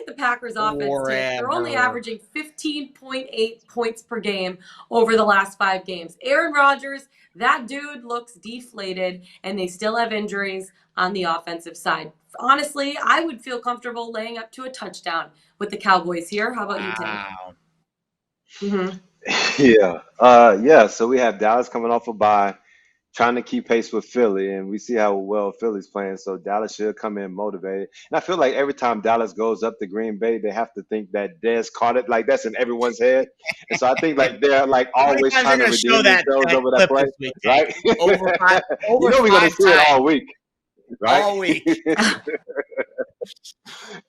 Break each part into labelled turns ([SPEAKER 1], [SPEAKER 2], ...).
[SPEAKER 1] at the Packers offense, Tank. They're only averaging 15.8 points per game over the last 5 games. Aaron Rodgers, that dude looks deflated, and they still have injuries on the offensive side. Honestly, I would feel comfortable laying up to a touchdown with the Cowboys here. How about you, Tank?
[SPEAKER 2] Mm-hmm. Yeah. So we have Dallas coming off a bye, trying to keep pace with Philly, and we see how well Philly's playing. So Dallas should come in motivated. And I feel like every time Dallas goes up to Green Bay, they have to think that Dez caught it. Like that's in everyone's head. And so I think like they're like always trying to redeem themselves over that play, right?
[SPEAKER 3] Over
[SPEAKER 2] we're gonna see it all week, right?
[SPEAKER 3] All week.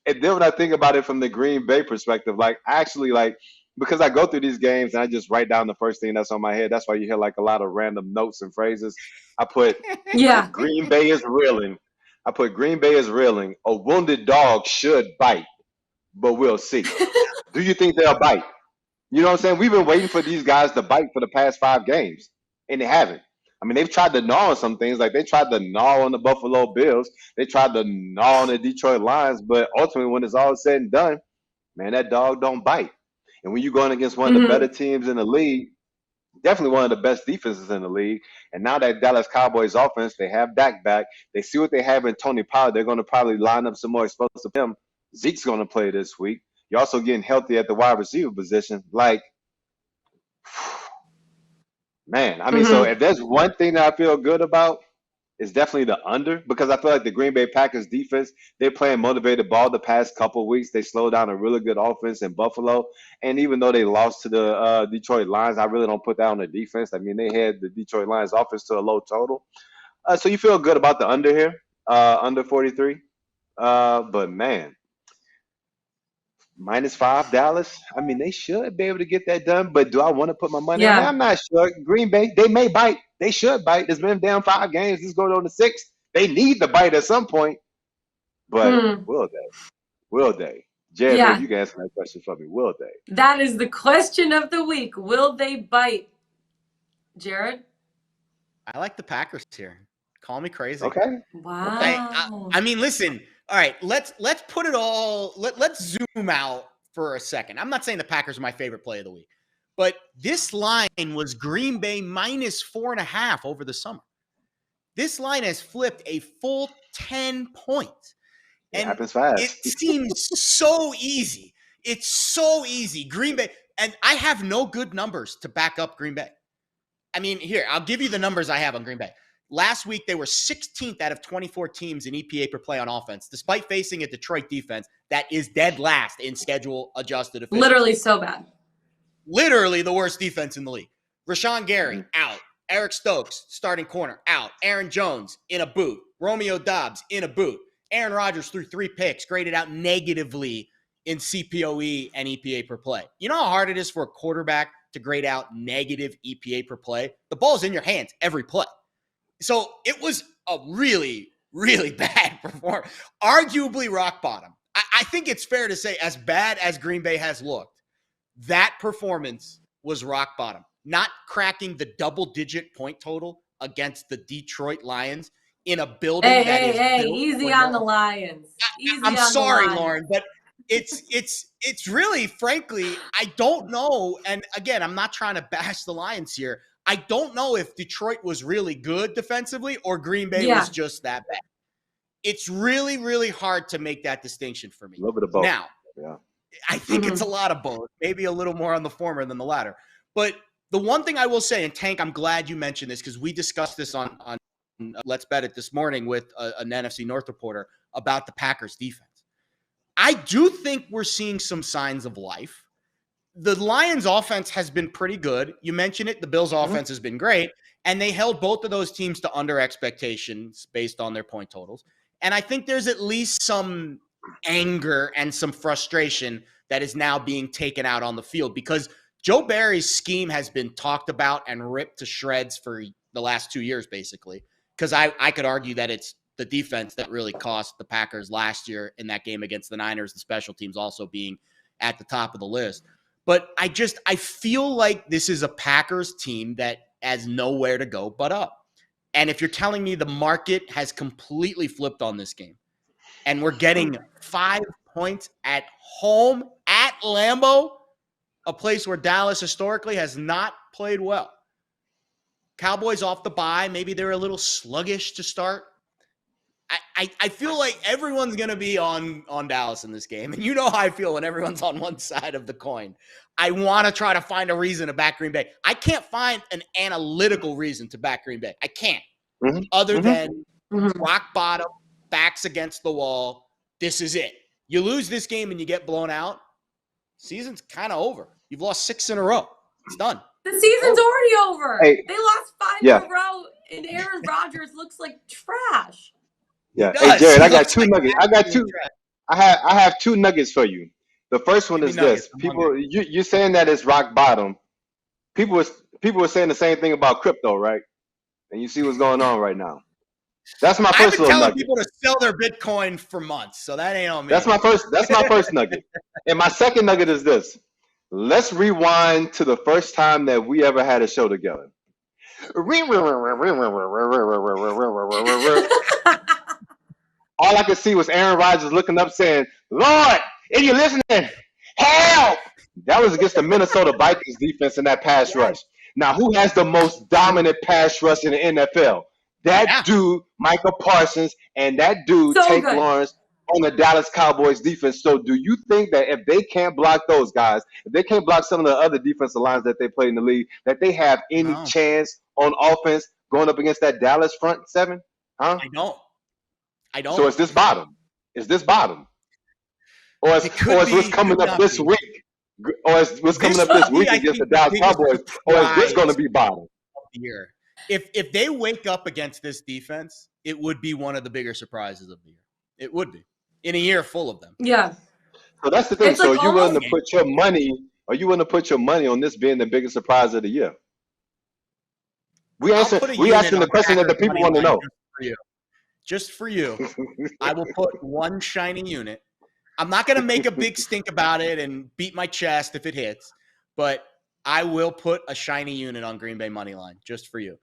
[SPEAKER 2] And then when I think about it from the Green Bay perspective, like actually like because I go through these games and I just write down the first thing that's on my head. That's why you hear like a lot of random notes and phrases. I put Green Bay is reeling. I put Green Bay is reeling. A wounded dog should bite, but we'll see. Do you think they'll bite? You know what I'm saying? We've been waiting for these guys to bite for the past 5 games, and they haven't. I mean, they've tried to gnaw on some things. Like they tried to gnaw on the Buffalo Bills. They tried to gnaw on the Detroit Lions. But ultimately, when it's all said and done, man, that dog don't bite. And when you're going against one of the better teams in the league, definitely one of the best defenses in the league. And now that Dallas Cowboys offense, they have Dak back. They see what they have in Tony Pollard. They're going to probably line up some more explosive him. Zeke's going to play this week. You're also getting healthy at the wide receiver position. Like, man, I mean, so if there's one thing that I feel good about, it's definitely the under, because I feel like the Green Bay Packers defense, they're playing motivated ball the past couple of weeks. They slowed down a really good offense in Buffalo. And even though they lost to the Detroit Lions, I really don't put that on the defense. I mean, they had the Detroit Lions offense to a low total. So you feel good about the under here, under 43. But, man, -5 Dallas. I mean, they should be able to get that done. But do I want to put my money on that? I'm not sure. Green Bay, they may bite. They should bite. There's been down 5 games. This goes on to 6. They need to bite at some point. But will they? Will they? Jared, you can answer that question for me. Will they?
[SPEAKER 1] That is the question of the week. Will they bite? Jared?
[SPEAKER 3] I like the Packers here. Call me crazy.
[SPEAKER 2] Okay.
[SPEAKER 1] Wow.
[SPEAKER 3] Okay. I mean, listen. All right, let's put it all. Let's zoom out for a second. I'm not saying the Packers are my favorite play of the week, but this line was Green Bay -4.5 over the summer. This line has flipped a full 10 points.
[SPEAKER 2] It happens fast.
[SPEAKER 3] It seems so easy. It's so easy. Green Bay, and I have no good numbers to back up Green Bay. I mean, here, I'll give you the numbers I have on Green Bay. Last week, they were 16th out of 24 teams in EPA per play on offense, despite facing a Detroit defense that is dead last in schedule-adjusted efficiency.
[SPEAKER 1] Literally so bad.
[SPEAKER 3] Literally the worst defense in the league. Rashawn Gary, out. Eric Stokes, starting corner, out. Aaron Jones, in a boot. Romeo Doubs, in a boot. Aaron Rodgers threw 3 picks, graded out negatively in CPOE and EPA per play. You know how hard it is for a quarterback to grade out negative EPA per play? The ball's in your hands every play. So it was a really, really bad performance. Arguably rock bottom. I think it's fair to say, as bad as Green Bay has looked, that performance was rock bottom. Not cracking the double-digit point total against the Detroit Lions in a building
[SPEAKER 1] easy on the Lions.
[SPEAKER 3] I'm sorry, Lauren, but it's really, frankly, I don't know. And again, I'm not trying to bash the Lions here. I don't know if Detroit was really good defensively or Green Bay was just that bad. It's really, really hard to make that distinction for me.
[SPEAKER 2] A little bit of both.
[SPEAKER 3] Now, I think it's a lot of both, maybe a little more on the former than the latter. But the one thing I will say, and Tank, I'm glad you mentioned this because we discussed this on Let's Bet It this morning with an NFC North reporter about the Packers defense. I do think we're seeing some signs of life. The Lions offense has been pretty good. You mentioned it. The Bills offense has been great. And they held both of those teams to under expectations based on their point totals. And I think there's at least some anger and some frustration that is now being taken out on the field because Joe Barry's scheme has been talked about and ripped to shreds for the last 2 years, basically. Because I could argue that it's the defense that really cost the Packers last year in that game against the Niners, the special teams also being at the top of the list. But I feel like this is a Packers team that has nowhere to go but up. And if you're telling me the market has completely flipped on this game and we're getting 5 points at home at Lambeau, a place where Dallas historically has not played well. Cowboys off the bye. Maybe they're a little sluggish to start. I feel like everyone's going to be on Dallas in this game. And you know how I feel when everyone's on one side of the coin. I want to try to find a reason to back Green Bay. I can't find an analytical reason to back Green Bay. I can't. Other than rock bottom, backs against the wall. This is it. You lose this game and you get blown out, season's kind of over. You've lost 6 in a row. It's done.
[SPEAKER 1] The season's already over.
[SPEAKER 2] Hey,
[SPEAKER 1] they lost 5 in a row, and Aaron Rodgers looks like trash.
[SPEAKER 2] Yeah. Hey, Jared, I got 2 nuggets. I have 2 nuggets for you. The first one is this. People, you're saying that it's rock bottom. People were saying the same thing about crypto, right? And you see what's going on right now. That's my first little nugget. I've been telling
[SPEAKER 3] people to sell their Bitcoin for months, so that ain't on me.
[SPEAKER 2] That's my first nugget. And my second nugget is this. Let's rewind to the first time that we ever had a show together. All I could see was Aaron Rodgers looking up saying, "Lord, if you're listening, help!" That was against the Minnesota Vikings defense in that pass rush. Now, who has the most dominant pass rush in the NFL? That dude, Michael Parsons, and that dude, Tank Lawrence, on the Dallas Cowboys defense. So do you think that if they can't block those guys, if they can't block some of the other defensive lines that they play in the league, that they have any chance on offense going up against that Dallas front 7? Huh?
[SPEAKER 3] I don't.
[SPEAKER 2] So is this bottom? Is this bottom? Or is what's coming up this week? Or is what's coming up this week against the Dallas Cowboys? Or is this going to be bottom?
[SPEAKER 3] Year. If they wake up against this defense, it would be one of the bigger surprises of the year. It would be. In a year full of them.
[SPEAKER 1] Yeah.
[SPEAKER 2] So that's the thing. It's so like, are you willing to put your money? Are you willing to put your money on this being the biggest surprise of the year? We asking the question that the people want to know.
[SPEAKER 3] Just for you, I will put one shiny unit. I'm not going to make a big stink about it and beat my chest if it hits, but I will put a shiny unit on Green Bay money line just for you.